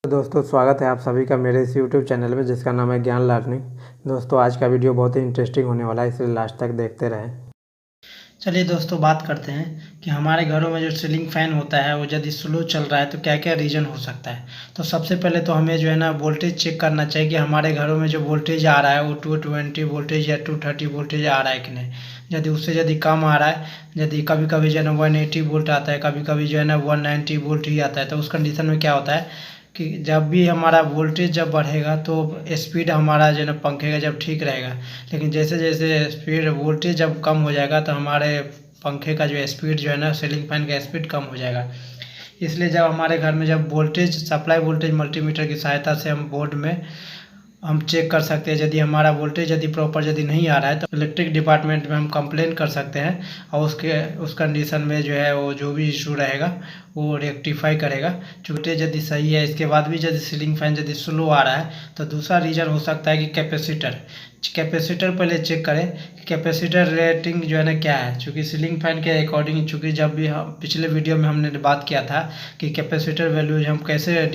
तो दोस्तों स्वागत है आप सभी का मेरे इस यूट्यूब चैनल में जिसका नाम है ज्ञान लर्निंग। दोस्तों आज का वीडियो बहुत ही इंटरेस्टिंग होने वाला है, इसलिए लास्ट तक देखते रहें। चलिए दोस्तों बात करते हैं कि हमारे घरों में जो सीलिंग फैन होता है वो यदि स्लो चल रहा है तो क्या क्या रीज़न हो सकता है। तो सबसे पहले तो हमें जो है ना वोल्टेज चेक करना चाहिए कि हमारे घरों में जो वोल्टेज आ रहा है वो 220 वोल्टेज या 230 वोल्टेज आ रहा है कि नहीं। यदि उससे यदि कम आ रहा है, यदि कभी कभी जो है ना 180 वोल्ट आता है, कभी कभी जो है ना 190 वोल्ट ही आता है, तो उस कंडीशन में क्या होता है कि जब भी हमारा वोल्टेज जब बढ़ेगा तो स्पीड हमारा जो है ना पंखे का जब ठीक रहेगा। लेकिन जैसे जैसे स्पीड वोल्टेज जब कम हो जाएगा तो हमारे पंखे का जो स्पीड जो है ना सीलिंग फैन का स्पीड कम हो जाएगा। इसलिए जब हमारे घर में जब वोल्टेज सप्लाई वोल्टेज मल्टीमीटर की सहायता से हम बोर्ड में हम चेक कर सकते हैं, यदि हमारा वोल्टेज यदि प्रॉपर यदि नहीं आ रहा है तो इलेक्ट्रिक डिपार्टमेंट में हम कंप्लेन कर सकते हैं और उस कंडीशन में जो है वो जो भी इशू रहेगा वो रेक्टिफाई करेगा। वोल्टेज यदि सही है इसके बाद भी यदि सीलिंग फैन यदि स्लो आ रहा है तो दूसरा रीज़न हो सकता है कि कैपेसिटर पहले चेक करें कि कैपेसिटर रेटिंग जो है ना क्या है। चूँकि सीलिंग फैन के अकॉर्डिंग, चूँकि जब भी हम पिछले वीडियो में हमने बात किया था कि कैपेसिटर वैल्यू हम कैसे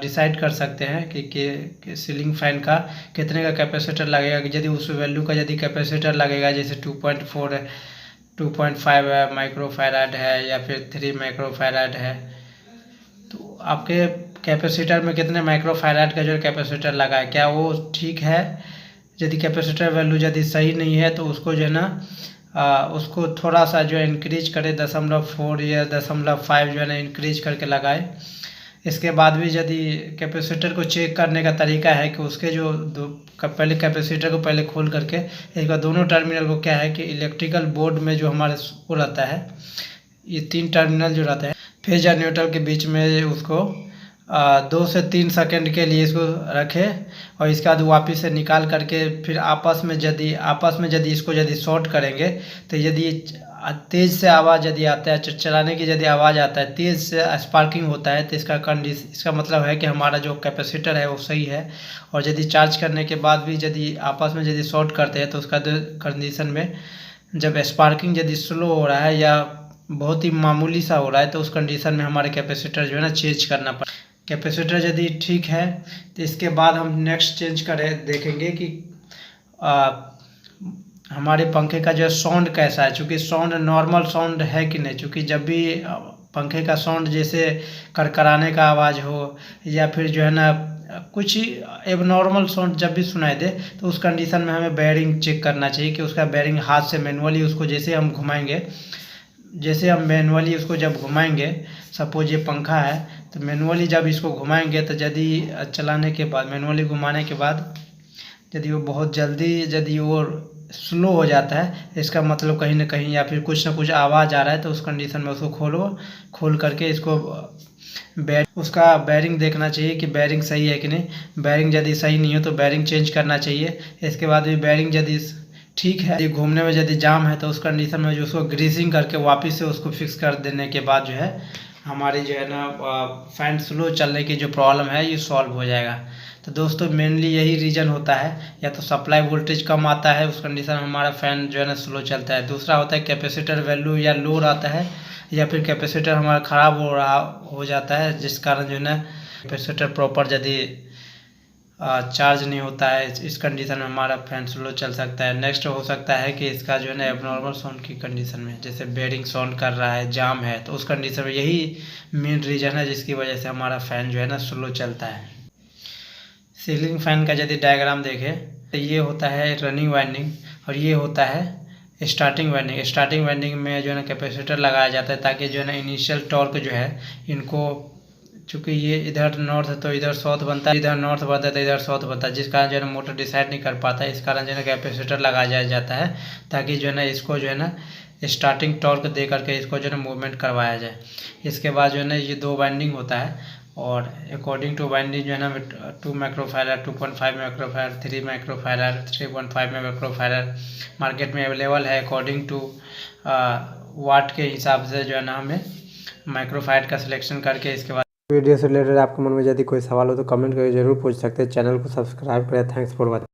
डिसाइड कर सकते हैं कि सीलिंग फैन का कितने का कैपेसिटर लगेगा। यदि उस वैल्यू का यदि कैपेसिटर लगेगा जैसे 2.4 है, 2.5 है, माइक्रोफैराड है या फिर 3 माइक्रोफैराड है, तो आपके कैपेसिटर में कितने माइक्रोफैराड का जो कैपेसिटर लगा है क्या वो ठीक है। यदि कैपेसिटर वैल्यू यदि सही नहीं है तो उसको जो है ना उसको थोड़ा सा जो है इंक्रीज करे, 0.4 या 0.5 जो है ना इंक्रीज करके लगाए। इसके बाद भी यदि कैपेसिटर को चेक करने का तरीका है कि उसके जो पहले कैपेसिटर को पहले खोल करके एक बार दोनों टर्मिनल को क्या है कि इलेक्ट्रिकल बोर्ड में जो हमारे वो रहता है, ये 3 टर्मिनल जो रहता है फेज और न्यूट्रल के बीच में, उसको 2 से 3 सेकंड के लिए इसको रखें और इसके बाद वापस से निकाल करके फिर आपस में यदि इसको यदि शॉर्ट करेंगे तो यदि तेज़ से आवाज़ यदि आता है, चलाने की यदि आवाज़ आता है, तेज़ से स्पार्किंग होता है, तो इसका मतलब है कि हमारा जो कैपेसिटर है वो सही है। और यदि चार्ज करने के बाद भी यदि आपस में यदि शॉर्ट करते हैं तो उसका कंडीशन में जब स्पार्किंग यदि स्लो हो रहा है या बहुत ही मामूली सा हो रहा है तो उस कंडीशन में हमारे कैपेसिटर जो है ना चेंज करना पड़ेगा। कैपेसिटर यदि ठीक है तो इसके बाद हम नेक्स्ट चेंज करें, देखेंगे कि हमारे पंखे का जो साउंड कैसा है। चूँकि साउंड नॉर्मल साउंड है कि नहीं, चूँकि जब भी पंखे का साउंड जैसे करकराने का आवाज़ हो या फिर जो है ना कुछ ही एबनॉर्मल साउंड जब भी सुनाई दे तो उस कंडीशन में हमें बेयरिंग चेक करना चाहिए कि उसका बेयरिंग हाथ से मैनुअली उसको जैसे हम घुमाएंगे, जैसे हम मैनुअली उसको जब घुमाएंगे, सपोज ये पंखा है तो मैनुअली जब इसको घुमाएंगे तो यदि चलाने के बाद मैनुअली घुमाने के बाद यदि वो बहुत जल्दी यदि वो स्लो हो जाता है, इसका मतलब कहीं ना कहीं या फिर कुछ ना कुछ आवाज़ आ रहा है, तो उस कंडीशन में उसको खोल करके इसको उसका बेयरिंग देखना चाहिए कि बेयरिंग सही है कि नहीं। बेयरिंग यदि सही नहीं हो तो बेयरिंग चेंज करना चाहिए। इसके बाद भी बेयरिंग यदि ठीक है, यदि घूमने में यदि जाम है तो उस कंडीशन में जो उसको ग्रीसिंग करके वापस से उसको फिक्स कर देने के बाद जो है हमारी जो है ना फैन स्लो चलने की जो प्रॉब्लम है ये सॉल्व हो जाएगा। तो दोस्तों मेनली यही रीज़न होता है, या तो सप्लाई वोल्टेज कम आता है उस कंडीशन में हमारा फ़ैन जो है ना स्लो चलता है। दूसरा होता है कैपेसिटर वैल्यू या लो रहता है, या फिर कैपेसिटर हमारा ख़राब हो जाता है, जिस कारण जो है ना कैपेसिटर प्रॉपर यदि चार्ज नहीं होता है, इस कंडीशन में हमारा फैन स्लो चल सकता है। नेक्स्ट हो सकता है कि इसका जो है ना एबनॉर्मल साउंड की कंडीशन में, जैसे बेयरिंग साउंड कर रहा है, जाम है, तो उस कंडीशन में यही मेन रीज़न है जिसकी वजह से हमारा फ़ैन जो है ना स्लो चलता है। सीलिंग फैन का यदि डायग्राम देखें तो ये होता है रनिंग वाइंडिंग और ये होता है स्टार्टिंग वाइंडिंग। स्टार्टिंग वाइंडिंग में जो है ना कैपेसिटर लगाया जाता है ताकि जो है ना इनिशियल टॉर्क जो है इनको, चूँकि ये इधर नॉर्थ है तो इधर साउथ बनता है, इधर नॉर्थ बनता है तो इधर साउथ बनता है, जिस कारण जो है ना मोटर डिसाइड नहीं कर पाता है। इस कारण जो है ना कैपेसिटर लगाया जाता है ताकि जो है ना इसको जो है ना स्टार्टिंग टॉर्क दे करके इसको जो है ना मूवमेंट करवाया जाए। इसके बाद जो है ना ये 2 वाइंडिंग होता है और अकॉर्डिंग टू वाइंडिंग जो है ना 2 microfarad, 2.5 microfarad, 3 microfarad, 3.5 microfarad market में अवेलेबल है। अकॉर्डिंग टू वाट के हिसाब से जो है ना हमें माइक्रोफैराड का सिलेक्शन करके इसके बाद वीडियो से रिलेटेड आपके मन में यदि कोई सवाल हो तो कमेंट करके जरूर पूछ सकते हैं। चैनल को सब्सक्राइब करें। Thanks for watching.